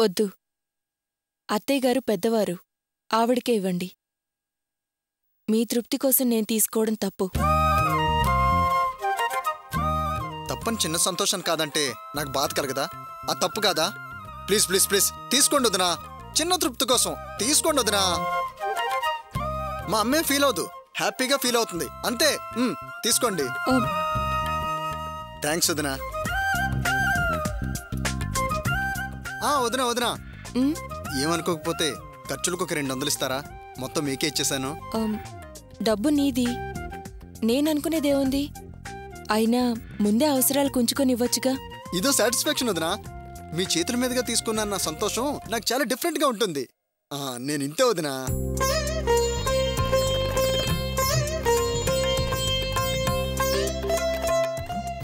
వద్దు. అత్తయ్యగారు పెద్దవారు, ఆవిడకే ఇవ్వండి. మీ తృప్తి కోసం నేను తీసుకోవడం తప్పు. తప్పని చిన్న సంతోషం కాదంటే నాకు బాధ కలగదా? ఆ తప్పు కాదా? ప్లీజ్ ప్లీజ్ ప్లీజ్ తీసుకోండి వదినా, చిన్న తృప్తి కోసం తీసుకోండి వదినా. మా అమ్మే ఫీల్ అవదు, హ్యాపీగా ఫీల్ అవుతుంది అంతే. తీసుకోండి. థ్యాంక్స్ వదినా. వదినా వదినా, ఏమనుకోకపోతే ఖర్చులకు ఒక 200 ఇస్తారా? మొత్తం మీకే ఇచ్చేసాను. డబ్బు నీది, నేననుకునేదేముంది? అయినా ముందే అవసరాలు కుంచుకొని ఇవ్వచ్చుగా. ఇదో సాటిస్ఫాక్షన్ వదినా. మీ చేతుల మీదుగా తీసుకున్న సంతోషం నాకు చాలా డిఫరెంట్ గా ఉంటుంది. నేను ఇంతే వదినా.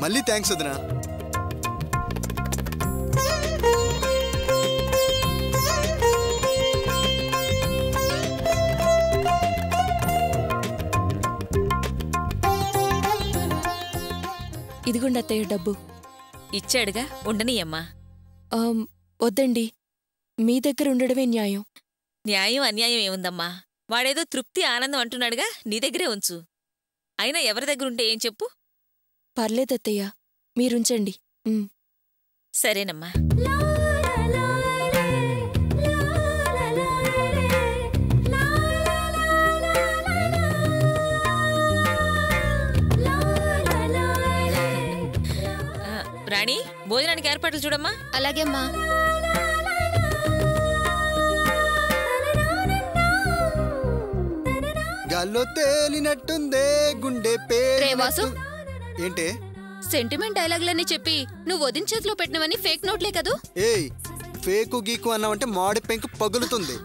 మళ్ళీ థ్యాంక్స్ వదినా. ఇదిగోండి అత్తయ్య డబ్బు. ఇచ్చాడుగా, ఉండనీయమ్మా. వద్దండి, మీ దగ్గర ఉండడమే న్యాయం. న్యాయం అన్యాయం ఏముందమ్మా? వాడేదో తృప్తి ఆనందం అంటున్నాడుగా, నీ దగ్గరే ఉంచు. అయినా ఎవరి దగ్గరుంటే ఏం చెప్పు? పర్లేదత్తయ్య, మీరుంచండి. సరేనమ్మా. రాణి, భోజనానికి ఏర్పాట్లు చూడమ్మా. అలాగేమ్మా. గాల్లో తేలినట్టుందే గుండె పేరు. ఏంటే సెంటిమెంట్ డైలాగులన్నీ చెప్పి నువ్వు వదిన చేతిలో పెట్టినవని ఫేక్ నోట్లే కదూ? ఏయ్, ఫేకు గీకు అన్నావంటే మాడి పెంకు పగులుతుంది.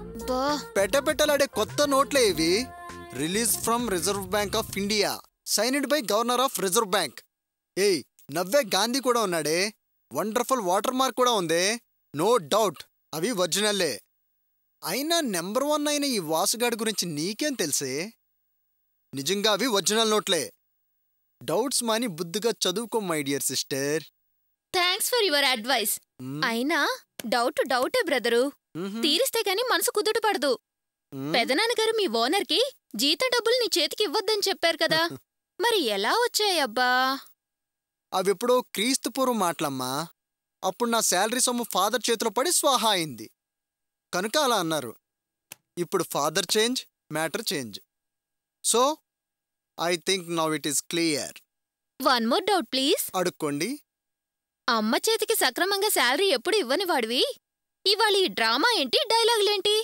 పెట్టలాడే కొత్త నోట్లే ఇవి. Release from reserve bank of India, signed by governor of reserve bank. ఏయ్, నవ్వే గాంధీ కూడా ఉన్నాడే, వండర్ఫుల్ వాటర్ మార్క్ కూడా ఉందే. నో డౌట్ అవి ఒరిజినల్లే. అయినా నెంబర్ 1 అయిన ఈ వాసుగాడి గురించి నీకేం తెలుసే? నిజంగా అవి ఒరిజినల్ నోట్లే. డౌట్స్ మాని బుద్ధిగా చదువుకో my dear sister. Thanks for your advice. అయినా డౌటే బ్రదరు, తీరిస్తే గాని మనసు కుదుట పడదు. పెదనాన్నగారు మీ ఓనర్కి జీతం డబ్బులు నీ చేతికి ఇవ్వద్దని చెప్పారు కదా, మరి ఎలా వచ్చాయబ్బా? అవెప్పుడో క్రీస్తుపూర్వం మాటలమ్మా. అప్పుడు నా శాలరీ సొమ్ము ఫాదర్ చేతిలో పడి స్వాహా అయింది కనుక అలా అన్నారు. ఇప్పుడు father change, matter change. So I think now it is clear. One more doubt please. అడుక్కోండి. అమ్మ చేతికి సక్రమంగా శాలరీ ఎప్పుడు ఇవ్వని వాడివి, ఇవాళ ఈ డ్రామా ఏంటి, డైలాగులేంటి?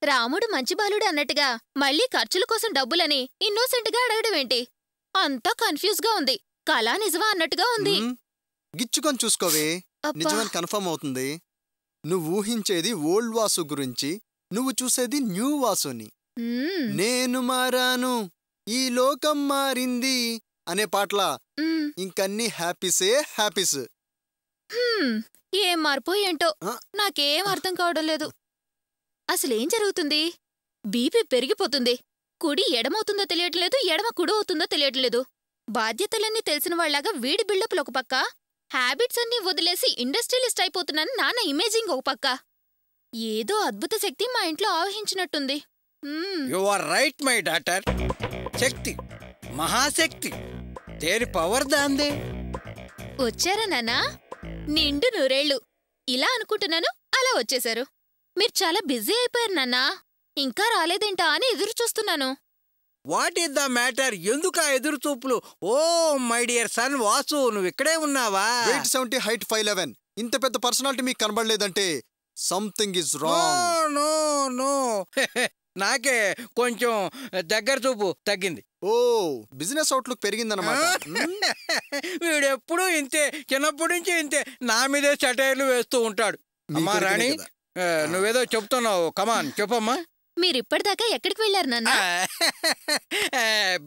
రాముడు మంచి బాలుడు అన్నట్టుగా మళ్ళీ ఖర్చుల కోసం డబ్బులని ఇన్నోసెంట్గా అడగడమేంటి? అంతా కన్ఫ్యూజ్గా ఉంది. కళా నిజమా అన్నట్టుగా ఉంది. గిచ్చుకొని చూసుకోవే, నిజమని కన్ఫర్మ్ అవుతుంది. నువ్వు ఊహించేది ఓల్డ్ వాసు గురించి, నువ్వు చూసేది న్యూ వాసుని. నేను మారాను, ఈ లోకం మారింది అనే పాటల ఇంకన్నీ హ్యాపీసే హ్యాపీస్. ఏం మార్పో ఏంటో నాకేం అర్థం కావడం లేదు. అసలేం జరుగుతుంది? బీపీ పెరిగిపోతుంది. కుడి ఎడమవుతుందో తెలియట్లేదు, ఎడమ కుడి అవుతుందో తెలియట్లేదు. బాధ్యతలన్నీ తెలిసిన వాళ్లాగా వీడి బిల్డప్లు ఒక పక్క, హ్యాబిట్స్ అన్నీ వదిలేసి ఇండస్ట్రియలిస్ట్ అయిపోతున్నాను నాన్న ఇమేజింగ్ ఒక పక్క. ఏదో అద్భుత శక్తి మా ఇంట్లో ఆవహించినట్టుంది. You are right my daughter. శక్తి, మహాశక్తి, దేని పవర్ దాందే. వచ్చారా నాన్నా? నిండు నూరేళ్లు. ఇలా అనుకుంటున్నాను, అలా వచ్చేశారు. మీరు చాలా బిజీ అయిపోయారు నాన్నా, ఇంకా రాలేదేంటా అని ఎదురు చూస్తున్నాను. What is the matter? ఎందుకా ఎదురు చూపులు? Oh my dear son Vasu, నువ్వు ఇక్కడే ఉన్నావా? 870 హైట్ 5'11". ఇంత పెద్ద పర్సనాలిటీ మీకు కనబడలేదంటే something is wrong. No no నాకే కొంచెం దగ్గర చూపు తగ్గింది. ఓ, బిజినెస్ అవుట్లుక్ పెరిగిందన్నమాట. వీడెప్పుడు ఇంతే, చిన్నప్పటి నుంచి ఇంతే, నా మీదే చటైర్లు వేస్తూ ఉంటాడు. అమ్మా రాణి, నువ్వేదో చెప్తున్నావు, కమాన్ చెప్పమ్మా. మీరిప్పటిదాకా ఎక్కడికి వెళ్ళారు నాన్న?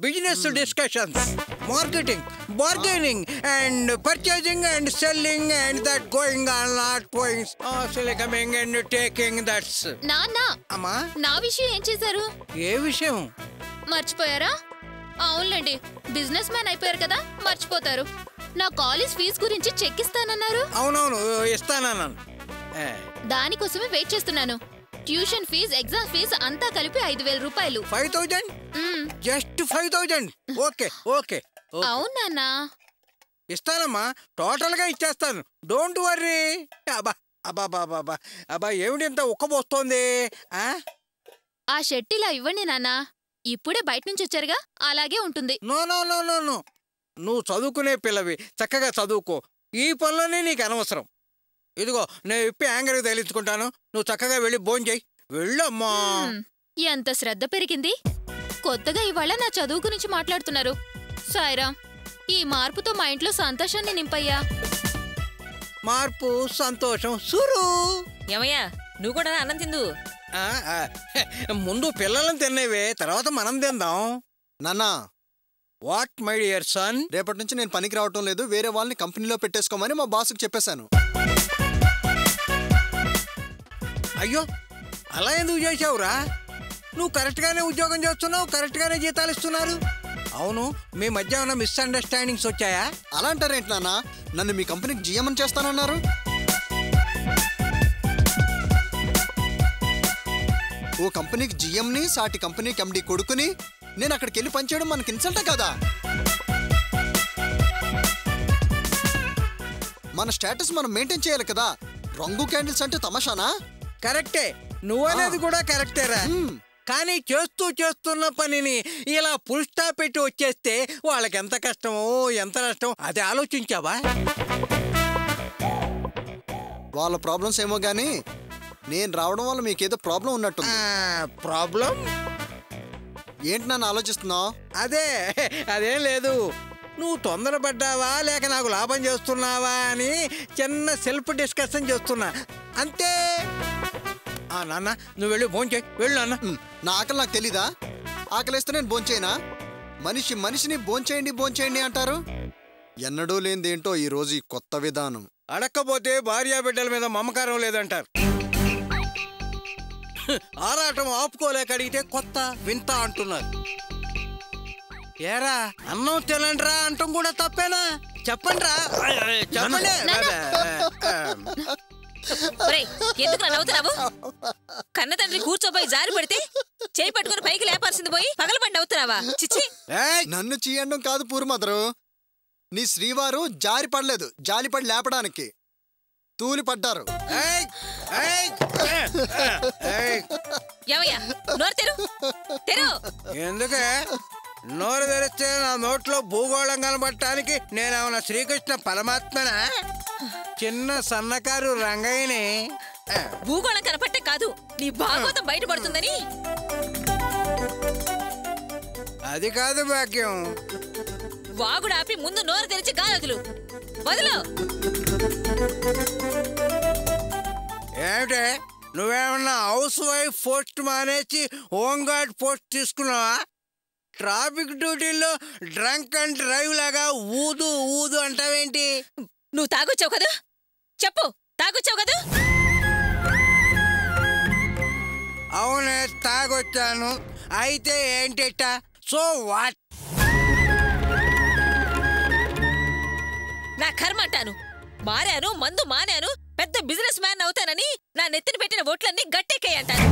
Business discussions, marketing, bargaining and purchasing and selling and that going on not going, coming and taking that's. నాన్న, అమ్మా నా విషయం ఏం చేశారు? ఏ విషయం? మర్చిపోయారా? అవునులేండి, బిజినెస్ మ్యాన్ అయిపోయారు కదా, మర్చిపోతారు. నా కాలేజ్ ఫీజు గురించి చెక్ ఇస్తానన్నారు. అవునవును, ఇస్తానన్నాను. దానికోసమే వెయిట్ చేస్తున్నాను. ట్యూషన్ ఫీజు, ఎగ్జామ్ ఫీజు అంతా కలిపి 5,000 రూపాయలు. 5,000? జస్ట్ 5,000. Okay okay. అవును నాన్న. ఇస్తానమ్మా, టోటల్ గా ఇచ్చేస్తాను. Don't worry. అబ్బా అబ్బా అబ్బా అబ్బా, ఏమిటి ఇంత ఉక్కబోస్తోంది? ఆ షర్ట్ ఇలా ఇవ్వండి నాన్న. ఇప్పుడే బయట నుంచి వచ్చారుగా, అలాగే ఉంటుంది. No no no no no, నువ్వు చదువుకునే పిల్లవి, చక్కగా చదువుకో. ఈ పనులనే నీకు అనవసరం. ఇదిగో నేను ఇప్పి యాంగర్కి తగిలించుకుంటాను. నువ్వు చక్కగా వెళ్ళి భోంచేయి. వెళ్ళమ్మా. ఎంత శ్రద్ధ పెరిగింది. కొత్తగా ఇవాళ నా చదువు గురించి మాట్లాడుతున్నారు. సాయిరాం, ఈ మార్పుతో మా ఇంట్లో సంతోషాన్ని నింపయ్యా. మార్పు, సంతోషం, సురు. ఏమయ్యా, నువ్వు కూడా అన్నం తిందు. ముందు పిల్లలను తినేవే, తర్వాత మనం తిందాం. నాన్నా. What my dear sun? రేపటి నుంచి నేను పనికి రావటం లేదు, వేరే వాళ్ళని కంపెనీలో పెట్టేసుకోమని మా బాస్కి చెప్పేశాను. అయ్యో, అలా ఎందుకు చేసావురా? నువ్వు కరెక్ట్గానే ఉద్యోగం చేస్తున్నావు, కరెక్ట్గానే జీతాలు ఇస్తున్నారు. అవును, మీ మధ్య ఉన్న మిస్అండర్స్టాండింగ్స్ వచ్చాయా? అలా అంటారేంటి నాన్న? నన్ను మీ కంపెనీకి జీఎం అని చేస్తానన్నారు. ఓ కంపెనీకి జీఎంని, సాటి కంపెనీకి ఎండి కొడుకుని నేను అక్కడికి వెళ్ళి పనిచేయడం మనకి ఇన్సల్టే కదా? మన స్టేటస్ మనం మెయింటైన్ చేయాలి కదా. రంగు క్యాండిల్స్ అంటే తమాషానా? కరెక్టే, నువ్వనేది కూడా కరెక్టేరా. కానీ చేస్తున్న పనిని ఇలా ఫుల్ స్టాప్ పెట్టి వచ్చేస్తే వాళ్ళకి ఎంత కష్టమో ఎంత నష్టమో అది ఆలోచించావా? వాళ్ళ ప్రాబ్లమ్స్ ఏమో గానీ నేను రావడం వల్ల మీకేదో ప్రాబ్లం ఉన్నట్టు. ప్రాబ్లం ఏంటి నన్ను ఆలోచిస్తున్నావు? అదేం లేదు. నువ్వు తొందరపడ్డావా లేక నాకు లాభం చేస్తున్నావా అని చిన్న సెల్ఫ్ డిస్కషన్ చేస్తున్నా అంతే. నాన్న, నువ్వు వెళ్ళి భోంచేయి. వెళ్ళు నాన్న. నా ఆకలి నాకు తెలీదా? ఆకలిస్తే నేను భోంచేయనా? మనిషిని భోంచేయండి అంటారు. ఎన్నడూ లేనిదేంటో ఈ రోజు ఈ కొత్త విధానం. అడక్కపోతే భార్యా బిడ్డల మీద మమకారం లేదంటారు. ఆరాటం ఆపుకోలేక అడిగితే కొత్త వింత అంటున్నారు. ఏరా, అన్నం తినండిరా అంటాం కూడా తప్పేనా? చెప్పండిరా, చెప్పండి. ఎందుకు నవ్వుతున్నావు? కన్న తండ్రి కూర్చోపోయి జారి పడితే చేయి పట్టుకుని పైకి లేపాల్సింది పోయి పగలబండి అవుతున్నావా? చిచ్చి. నన్ను చీయడం కాదు పూర్మదరు, నీ శ్రీవారు జారి పడలేదు, జాలిపడి లేపడానికి తూలి పడ్డారు. ఎందుకే నోరు తెరిస్తే నా నోట్లో భూగోళం కనబడటానికి నేనేమన్నా శ్రీకృష్ణ పరమాత్మనా? చిన్న సన్నకారు రంగయ్యని. భూగోళం కనపట్టే కాదు, నీ భాగవతం బయటపడుతుందని. అది కాదు భాగ్యం. వాగుడాపి ముందు నోరు తెరిచి గాలి వదులు. ఏమిటే, నువ్వేమన్నా హౌస్ వైఫ్ పోస్ట్ మానేసి హోమ్ గార్డ్ పోస్ట్ తీసుకున్నావా? ట్రాఫిక్ డ్యూటీలో డ్రంక్ అండ్ డ్రైవ్ లాగా ఊదు అంటావేంటి? నువ్వు తాగొచ్చావు కదా? చెప్పు, తాగొచ్చావు కదా? అవునే, తాగొచ్చాను. అయితే ఏంటిట? So what? నా కర్మ అంటాను. మారాను, మందు మానాను, పెద్ద బిజినెస్ మ్యాన్ అవుతానని నా నెత్తిన పెట్టిన ఓట్లన్నీ గట్టెక్కాయంటాను.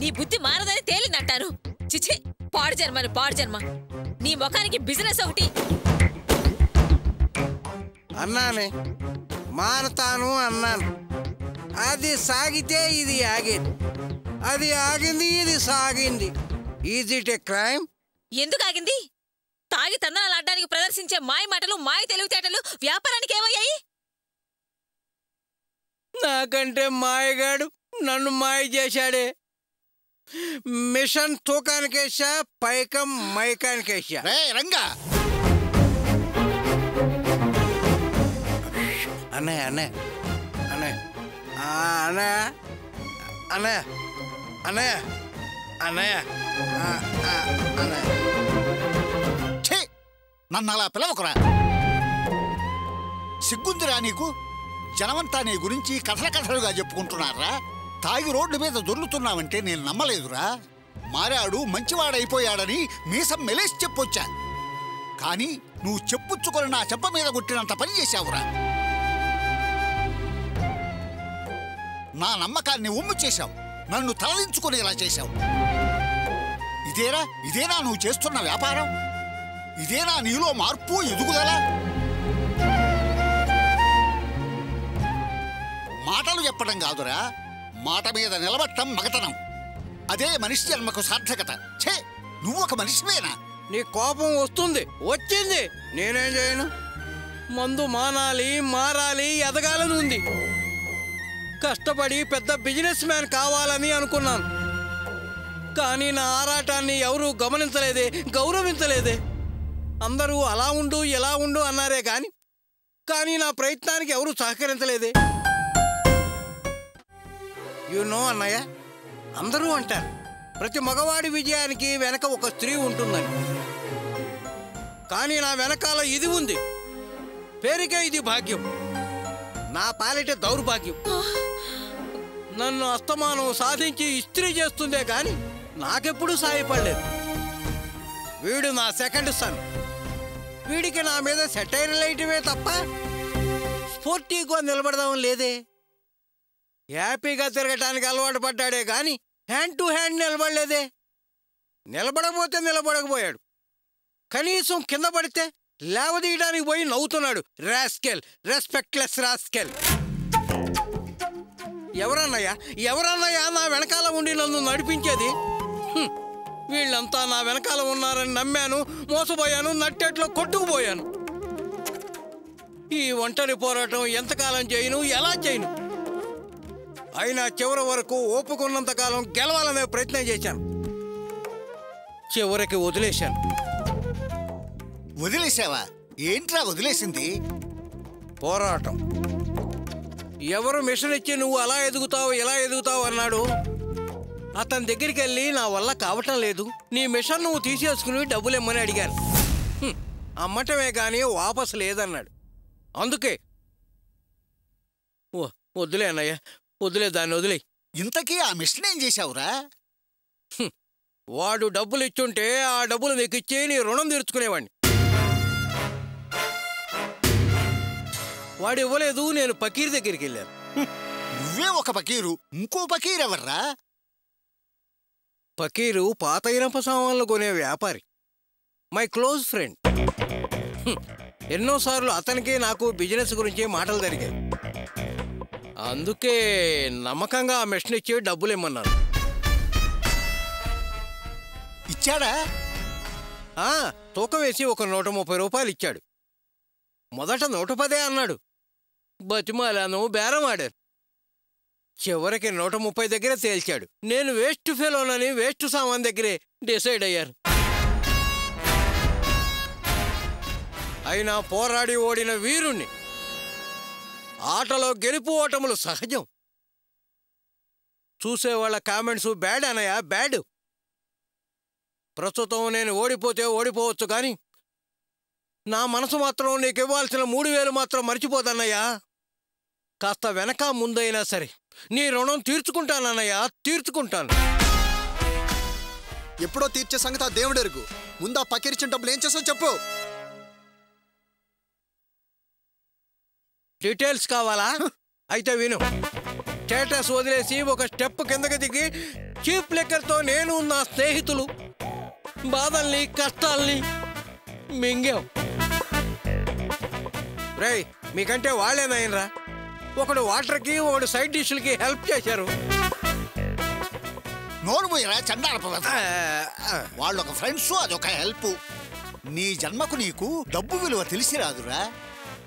నీ బుద్ధి మారదని తేలినంటాను. చిచి, పాడు జన్మ. నీ ముఖానికి బిజినెస్ ఒకటి. అన్నానే, మారతాను అన్నాను. అది సాగితే ఇది ఆగేది, అది ఆగింది ఇది సాగింది. Is it A crime? ఎందుకు ఆగింది? తాగి తందనాలు ఆడడానికి ప్రదర్శించే మాయ మాటలు, మాయ తెలివితేటలు వ్యాపారానికి ఏమయ్యాయి? నాకంటే మాయగాడు నన్ను మాయ చేశాడే. మిషన్ తూకానికేసా, పైకం మైకానికేసా. రంగా అన్నయ్య అన్నయ్య అన్నయ్య అన్నయ్య అన్నయ్య అన్నయ్య అన్నయ్య నన్ను అలా పిలవకురా. సిగ్గుందిరా నీకు? జనమంతా నీ గురించి కథలుగా చెప్పుకుంటున్నారా? తాగి రోడ్డు మీద దొర్లుతున్నావంటే నేను నమ్మలేదురా. మారాడు, మంచివాడైపోయాడని మీసం మెలేసి చెప్పొచ్చా. కానీ నువ్వు చెప్పుచ్చుకొని నా చెంప మీద కొట్టినంత పని చేశావురా. నా నమ్మకాన్ని ఉమ్ము చేశావు. నన్ను తలదించుకునేలా చేశావు. ఇదేనా నువ్వు చేస్తున్న వ్యాపారం? ఇదేనా నీలో మార్పు ఎదుగుదల? మాటలు చెప్పడం కాదురా, మాట మీద నిలబట్టం మగతనం. అదే మనిషి జన్మకు సార్థకత. ఛే, నువ్వు ఒక మనిషివేనా? నీ కోపం వస్తుంది, వచ్చింది. నేనేం చేయను? మందు మానాలి, మారాలి, ఎదగాలని ఉంది. కష్టపడి పెద్ద బిజినెస్ మ్యాన్ కావాలని అనుకున్నాను. కానీ నా ఆరాటాన్ని ఎవరూ గమనించలేదే, గౌరవించలేదే. అందరూ అలా ఉండు ఎలా ఉండు అన్నారే కానీ నా ప్రయత్నానికి ఎవరూ సహకరించలేదే. అన్నయ్య, అందరూ అంటారు ప్రతి మగవాడి విజయానికి వెనక ఒక స్త్రీ ఉంటుందని. కానీ నా వెనకాల ఇది ఉంది. పేరుకే ఇది భాగ్యం, నా పాలిట దౌర్భాగ్యం. నన్ను అస్తమానం సాధించి ఇస్త్రీ చేస్తుందే కానీ నాకెప్పుడూ సాయపడలేదు. వీడు నా సెకండ్ సన్. వీడికి నా మీద సెటైర్ లైటమే తప్ప స్పోర్టీగా నిలబడదాం లేదే. హ్యాపీగా తిరగటానికి అలవాటు పడ్డాడే కానీ హ్యాండ్ టు హ్యాండ్ నిలబడలేదే. నిలబడకపోతే నిలబడకపోయాడు. కనీసం కింద పడితే లేవదీయడానికి పోయి నవ్వుతున్నాడు. Rascal, రెస్పెక్ట్లెస్ rascal. ఎవరన్నయ్యా నా వెనకాల ఉండి నన్ను నడిపించేది? వీళ్ళంతా నా వెనకాల ఉన్నారని నమ్మాను, మోసపోయాను, నట్టేట్లో కొట్టుకుపోయాను. ఈ ఒంటరి పోరాటం ఎంతకాలం చేయను, ఎలా చేయను? అయినా చివరి వరకు ఓపుకున్నంతకాలం గెలవాలనే ప్రయత్నం చేశాను. చివరికి వదిలేశాను. వదిలేసావా? ఏంట్రా వదిలేసింది? పోరాటం. ఎవరు మిషన్ ఇచ్చి నువ్వు అలా ఎదుగుతావు ఇలా ఎదుగుతావు అన్నాడు. అతని దగ్గరికి వెళ్ళి నా వల్ల కావటం లేదు, నీ మిషన్ నువ్వు తీసేసుకుని డబ్బులు ఇమ్మని అడిగాను. అమ్మటమే కానీ వాపసు లేదన్నాడు. అందుకే వద్దులే అన్నయ్య, వదిలే, దాన్ని వదిలే. ఇంతకీ ఆ మిషన్ ఏం చేశావురా? వాడు డబ్బులు ఇచ్చుంటే ఆ డబ్బులు నీకు ఇచ్చి నీ రుణం తీర్చుకునేవాడిని. వాడు ఇవ్వలేదు. నేను పకీర్ దగ్గరికి వెళ్ళాను. నువ్వే ఒక పకీరు, ఇంకో పకీర్ ఎవర్రా? పకీరు పాత ఇనప సామాన్లు కొనే వ్యాపారి, మై క్లోజ్ ఫ్రెండ్. ఎన్నోసార్లు అతనికి నాకు బిజినెస్ గురించి మాటలు జరిగాయి. అందుకే నమ్మకంగా ఆ మిషన్ ఇచ్చి డబ్బులు ఇమ్మన్నాను. ఇచ్చాడా? తూకం వేసి ఒక 130 రూపాయలు ఇచ్చాడు. మొదట 110 అన్నాడు. బతిమాలను, బేరం ఆడాను. చివరికి 130 దగ్గర తేల్చాడు. నేను వేస్ట్ ఫెలోనని వేస్ట్ సామాన్ దగ్గరే డిసైడ్ అయ్యాను. అయినా పోరాడి ఓడిన వీరుణ్ణి. ఆటలో గెలుపు ఓటములు సహజం. చూసేవాళ్ళ కామెంట్స్ బ్యాడ్ అనయా, బ్యాడ్. ప్రస్తుతం నేను ఓడిపోతే ఓడిపోవచ్చు కానీ నా మనసు మాత్రం నీకు ఇవ్వాల్సిన 3000 మాత్రం మర్చిపోదన్నయ్యా. కాస్త వెనక ముందైనా సరే నీ రుణం తీర్చుకుంటానన్నయ్యా, తీర్చుకుంటాను. ఎప్పుడో తీర్చే సంగతి ఆ దేవుడెరుగు. ముందా పకీరిచ్చిన డబ్బులు ఏం చేసావు చెప్పు. డీటెయిల్స్ కావాలా? అయితే విను. స్టేటస్ వదిలేసి ఒక స్టెప్ కిందకి దిగి చీప్ లెక్కర్తో నేను నా స్నేహితులు బాధల్ని కష్టాల్ని మింగాం. రేయ్, మీకంటే వాళ్ళేనాయనరా. ఒకడు వాటర్కి, ఒకడు సైడ్ డిష్లకి హెల్ప్ చేశారు. నోరు పోయిరా చండాలపు. వాళ్ళు ఒక ఫ్రెండ్స్, అదొక హెల్ప్. నీ జన్మకు నీకు డబ్బు విలువ తెలిసి రాదురా.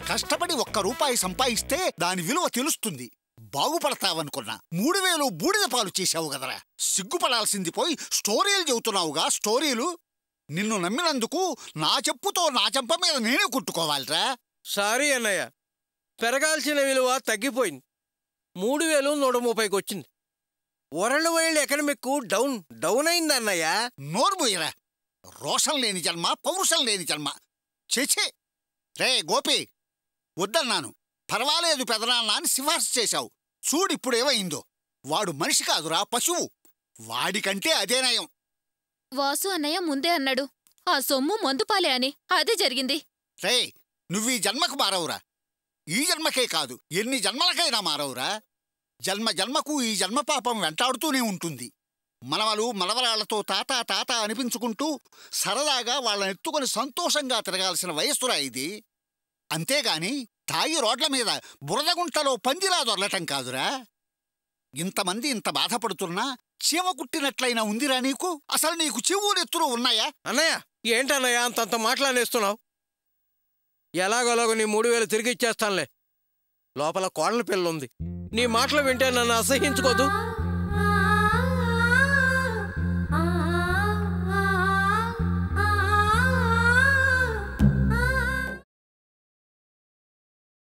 కష్టపడి 1 రూపాయి సంపాదిస్తే దాని విలువ తెలుస్తుంది. బాగుపడతావనుకున్నా 3000 బూడిద పాలు చేశావు కదరా. సిగ్గుపడాల్సింది పోయి స్టోరీలు చెబుతున్నావుగా, స్టోరీలు. నిన్ను నమ్మినందుకు నా చెప్పుతో నా చెంప మీద నేనే కుట్టుకోవాలిరా. సారీ అన్నయ్య, పెరగాల్సిన విలువ తగ్గిపోయింది. 3130కి వచ్చింది. వరల్డ్ వైల్డ్ ఎకనమిక్ డౌన్ అయింది అన్నయ్య. నోరు పోయిరా. రోషం లేని జన్మ, పౌరుషం లేని జన్మ. చేచే. రే గోపి, వద్దన్నాను. పర్వాలేదు పెదనాన్న అని సిఫార్సు చేశావు. చూడిప్పుడేమైందో. వాడు మనిషి కాదురా, పశువు. వాడికంటే అదే నయం. వాసు అన్నయ్య ముందే అన్నాడు ఆ సొమ్ము మందుపాలే అని. అదే జరిగింది. రే, నువ్వీ జన్మకు మారవురా. ఈ జన్మకే కాదు, ఎన్ని జన్మలకైనా మారవురా. జన్మ జన్మకు ఈ జన్మపాపం వెంటాడుతూనే ఉంటుంది. మనవలు మనవరాళ్లతో తాత తాత అనిపించుకుంటూ సరదాగా వాళ్ళని ఎత్తుకొని సంతోషంగా తిరగాల్సిన వయస్సురా ఇది. అంతేగాని తాగి రోడ్ల మీద బురదగుంటలో పందిలా దొరలటం కాదురా. ఇంతమంది ఇంత బాధపడుతున్నా చీమ కుట్టినట్లయినా ఉందిరా నీకు? అసలు నీకు చెవులెత్తులు ఉన్నాయా? అన్నయ్య, ఏంటన్నయ్య అంతంత మాట్లాడేస్తున్నావు? ఎలాగోలాగో నీ 3000 తిరిగి ఇచ్చేస్తానులే. లోపల కోడల పిల్ల ఉంది. నీ మాటలు వింటే నన్ను అసహించుకోదు.